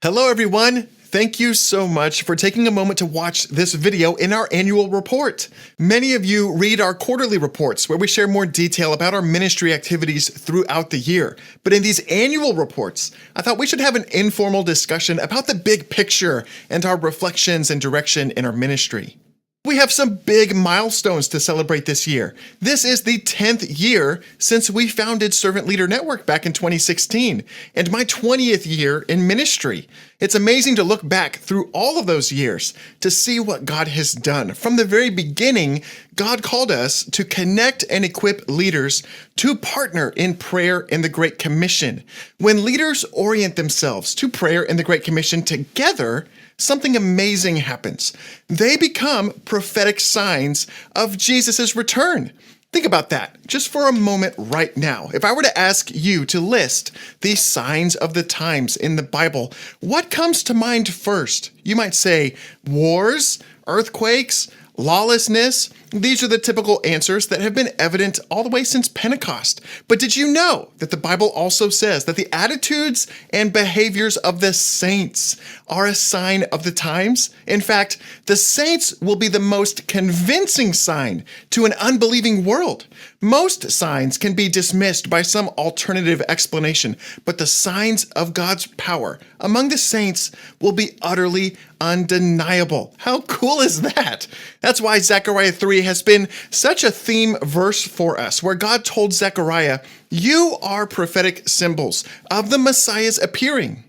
Hello everyone! Thank you so much for taking a moment to watch this video in our annual report. Many of you read our quarterly reports where we share more detail about our ministry activities throughout the year. But in these annual reports, I thought we should have an informal discussion about the big picture and our reflections and direction in our ministry. We have some big milestones to celebrate this year. This is the 10th year since we founded Servant Leader Network back in 2016, and my 20th year in ministry. It's amazing to look back through all of those years to see what God has done. From the very beginning, God called us to connect and equip leaders to partner in prayer in the Great Commission. When leaders orient themselves to prayer in the Great Commission together, something amazing happens. They become prophetic signs of Jesus' return. Think about that just for a moment right now. If I were to ask you to list the signs of the times in the Bible, what comes to mind first? You might say wars, earthquakes, lawlessness. These are the typical answers that have been evident all the way since Pentecost. But did you know that the Bible also says that the attitudes and behaviors of the saints are a sign of the times? In fact, the saints will be the most convincing sign to an unbelieving world. Most signs can be dismissed by some alternative explanation, but the signs of God's power among the saints will be utterly undeniable. How cool is that? That's why Zechariah 3 has been such a theme verse for us, where God told Zechariah, "You are prophetic symbols of the Messiah's appearing."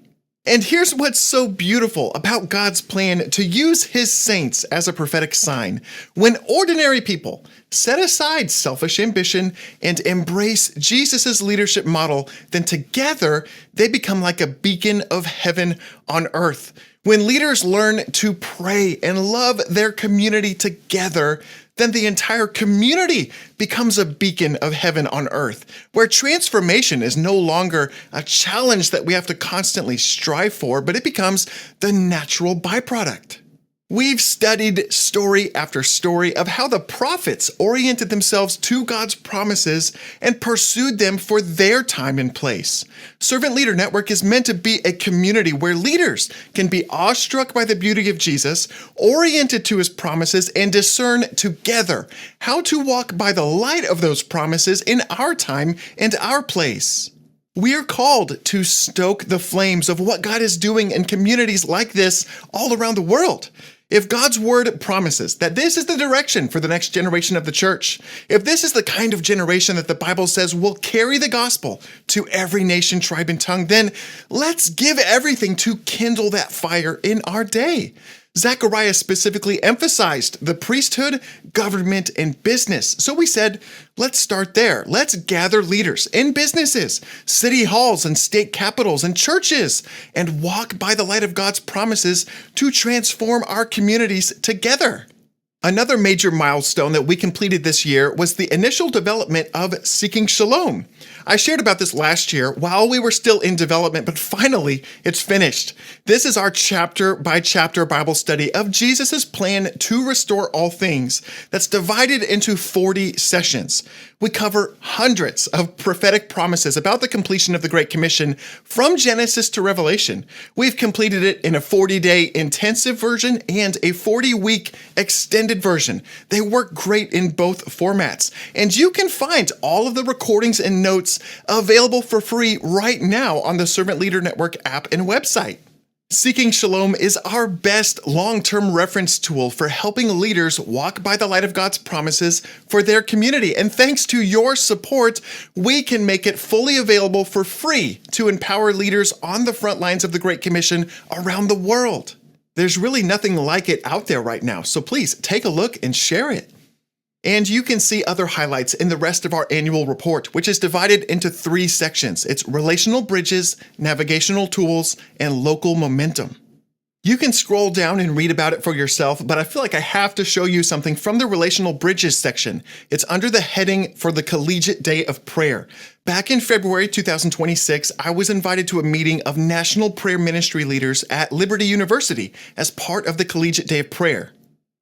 And here's what's so beautiful about God's plan to use his saints as a prophetic sign. When ordinary people set aside selfish ambition and embrace Jesus' leadership model, then together they become like a beacon of heaven on earth. When leaders learn to pray and love their community together, then the entire community becomes a beacon of heaven on earth, where transformation is no longer a challenge that we have to constantly strive for, but it becomes the natural byproduct. We've studied story after story of how the prophets oriented themselves to God's promises and pursued them for their time and place. Servant Leader Network is meant to be a community where leaders can be awestruck by the beauty of Jesus, oriented to his promises, and discern together how to walk by the light of those promises in our time and our place. We are called to stoke the flames of what God is doing in communities like this all around the world. If God's word promises that this is the direction for the next generation of the church, if this is the kind of generation that the Bible says will carry the gospel to every nation, tribe, and tongue, then let's give everything to kindle that fire in our day. Zechariah specifically emphasized the priesthood, government, and business. So we said, let's start there. Let's gather leaders in businesses, city halls, and state capitals, and churches, and walk by the light of God's promises to transform our communities together. Another major milestone that we completed this year was the initial development of Seeking Shalom. I shared about this last year while we were still in development, but finally it's finished. This is our chapter by chapter Bible study of Jesus' plan to restore all things that's divided into 40 sessions. We cover hundreds of prophetic promises about the completion of the Great Commission from Genesis to Revelation. We've completed it in a 40-day intensive version and a 40-week extended version. They work great in both formats. And you can find all of the recordings and notes available for free right now on the Servant Leader Network app and website. Seeking Shalom is our best long-term reference tool for helping leaders walk by the light of God's promises for their community. And thanks to your support, we can make it fully available for free to empower leaders on the front lines of the Great Commission around the world. There's really nothing like it out there right now, so please take a look and share it. And you can see other highlights in the rest of our annual report, which is divided into 3 sections. It's relational bridges, navigational tools, and local momentum. You can scroll down and read about it for yourself, but I feel like I have to show you something from the relational bridges section. It's under the heading for the Collegiate Day of Prayer. Back in February 2026, I was invited to a meeting of National Prayer Ministry leaders at Liberty University as part of the Collegiate Day of Prayer.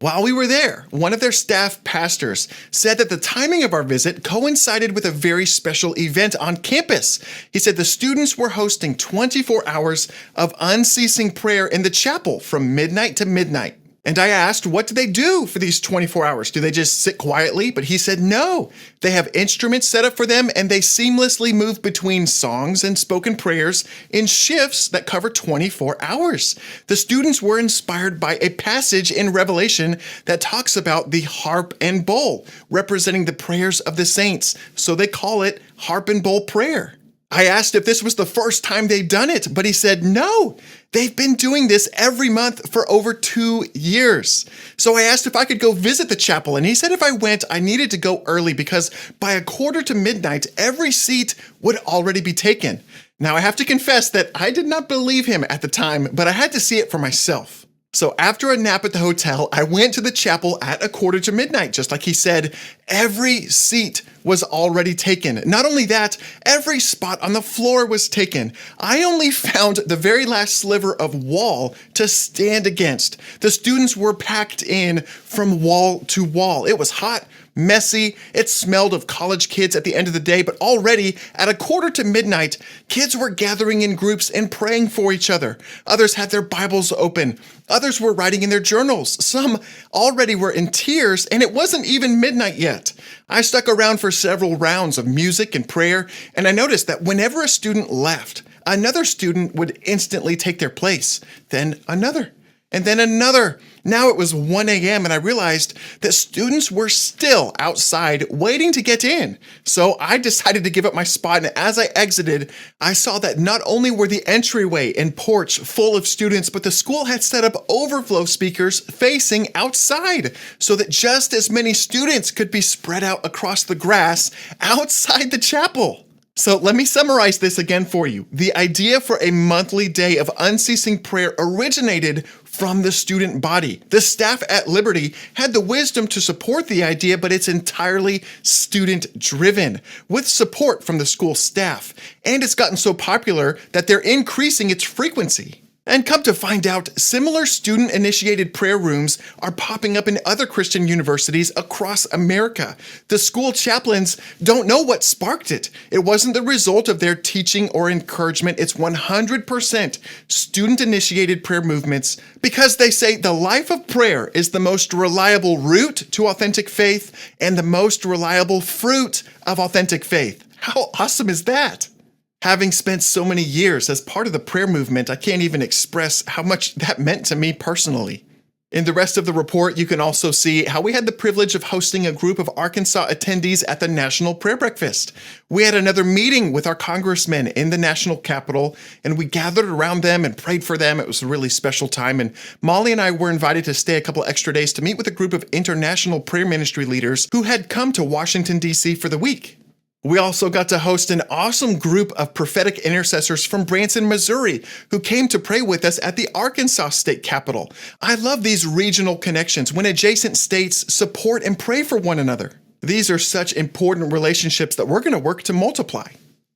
While we were there, one of their staff pastors said that the timing of our visit coincided with a very special event on campus. He said the students were hosting 24 hours of unceasing prayer in the chapel from midnight to midnight. And I asked, what do they do for these 24 hours? Do they just sit quietly? But he said, no, they have instruments set up for them and they seamlessly move between songs and spoken prayers in shifts that cover 24 hours. The students were inspired by a passage in Revelation that talks about the harp and bowl, representing the prayers of the saints. So they call it harp and bowl prayer. I asked if this was the first time they'd done it, but he said, no, they've been doing this every month for over 2 years. So I asked if I could go visit the chapel, and he said if I went, I needed to go early because by a quarter to midnight, every seat would already be taken. Now, I have to confess that I did not believe him at the time, but I had to see it for myself. So after a nap at the hotel, I went to the chapel at a quarter to midnight. Just like he said, every seat was already taken. Not only that, every spot on the floor was taken. I only found the very last sliver of wall to stand against. The students were packed in from wall to wall. It was hot, messy. It smelled of college kids at the end of the day, but already at a quarter to midnight, kids were gathering in groups and praying for each other. Others had their Bibles open. Others were writing in their journals. Some already were in tears, and it wasn't even midnight yet. I stuck around for several rounds of music and prayer, and I noticed that whenever a student left, another student would instantly take their place, then another. And then another. Now it was 1 a.m. and I realized that students were still outside waiting to get in. So I decided to give up my spot, and as I exited, I saw that not only were the entryway and porch full of students, but the school had set up overflow speakers facing outside so that just as many students could be spread out across the grass outside the chapel. So let me summarize this again for you. The idea for a monthly day of unceasing prayer originated from the student body. The staff at Liberty had the wisdom to support the idea, but it's entirely student-driven, with support from the school staff. And it's gotten so popular that they're increasing its frequency. And come to find out, similar student-initiated prayer rooms are popping up in other Christian universities across America. The school chaplains don't know what sparked it. It wasn't the result of their teaching or encouragement. It's 100% student-initiated prayer movements because they say the life of prayer is the most reliable route to authentic faith and the most reliable fruit of authentic faith. How awesome is that? Having spent so many years as part of the prayer movement, I can't even express how much that meant to me personally. In the rest of the report, you can also see how we had the privilege of hosting a group of Arkansas attendees at the National Prayer Breakfast. We had another meeting with our congressmen in the national capital, and we gathered around them and prayed for them. It was a really special time, and Molly and I were invited to stay a couple extra days to meet with a group of international prayer ministry leaders who had come to Washington, D.C. for the week. We also got to host an awesome group of prophetic intercessors from Branson, Missouri, who came to pray with us at the Arkansas State Capitol. I love these regional connections when adjacent states support and pray for one another. These are such important relationships that we're going to work to multiply.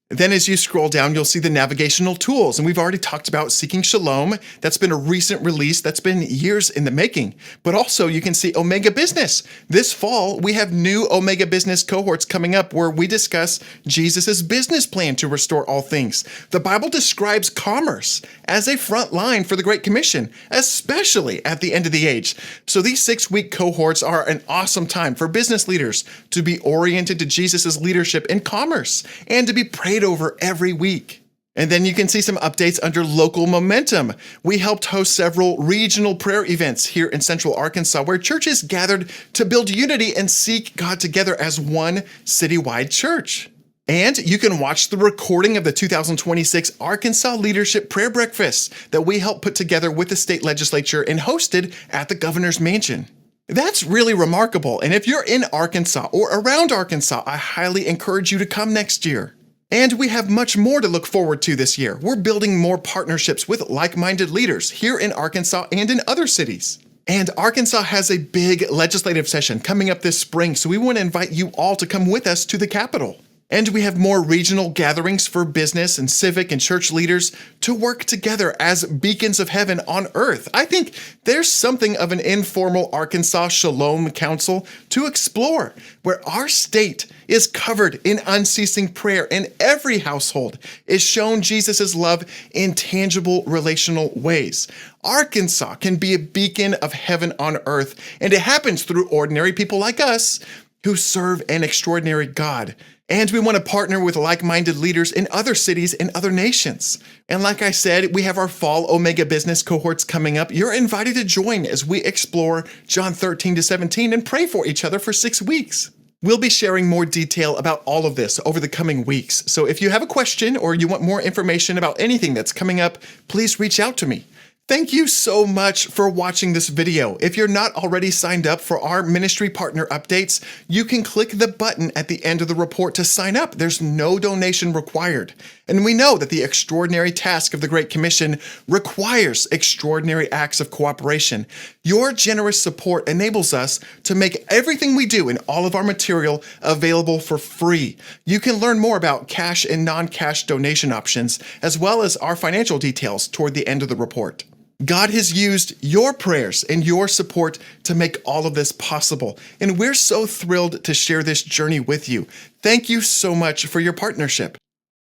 Then as you scroll down, you'll see the navigational tools. And we've already talked about Seeking Shalom. That's been a recent release that's been years in the making. But also you can see Omega Business. This fall, we have new Omega Business cohorts coming up where we discuss Jesus' business plan to restore all things. The Bible describes commerce as a front line for the Great Commission, especially at the end of the age. So these 6-week cohorts are an awesome time for business leaders to be oriented to Jesus' leadership in commerce and to be prayed over every week. And then you can see some updates under local momentum. We helped host several regional prayer events here in Central Arkansas where churches gathered to build unity and seek God together as one citywide church. And you can watch the recording of the 2026 Arkansas Leadership Prayer Breakfast that we helped put together with the state legislature and hosted at the governor's mansion. That's really remarkable. And if you're in Arkansas or around Arkansas, I highly encourage you to come next year. And we have much more to look forward to this year. We're building more partnerships with like-minded leaders here in Arkansas and in other cities. And Arkansas has a big legislative session coming up this spring, so we want to invite you all to come with us to the Capitol. And we have more regional gatherings for business and civic and church leaders to work together as beacons of heaven on earth. I think there's something of an informal Arkansas Shalom Council to explore, where our state is covered in unceasing prayer and every household is shown Jesus' love in tangible relational ways. Arkansas can be a beacon of heaven on earth, and it happens through ordinary people like us who serve an extraordinary God. And we want to partner with like-minded leaders in other cities and other nations. And like I said, we have our fall Omega Business cohorts coming up. You're invited to join as we explore John 13 to 17 and pray for each other for 6 weeks. We'll be sharing more detail about all of this over the coming weeks. So if you have a question or you want more information about anything that's coming up, please reach out to me. Thank you so much for watching this video. If you're not already signed up for our ministry partner updates, you can click the button at the end of the report to sign up. There's no donation required. And we know that the extraordinary task of the Great Commission requires extraordinary acts of cooperation. Your generous support enables us to make everything we do and all of our material available for free. You can learn more about cash and non-cash donation options, as well as our financial details toward the end of the report. God has used your prayers and your support to make all of this possible, and we're so thrilled to share this journey with you. Thank you so much for your partnership.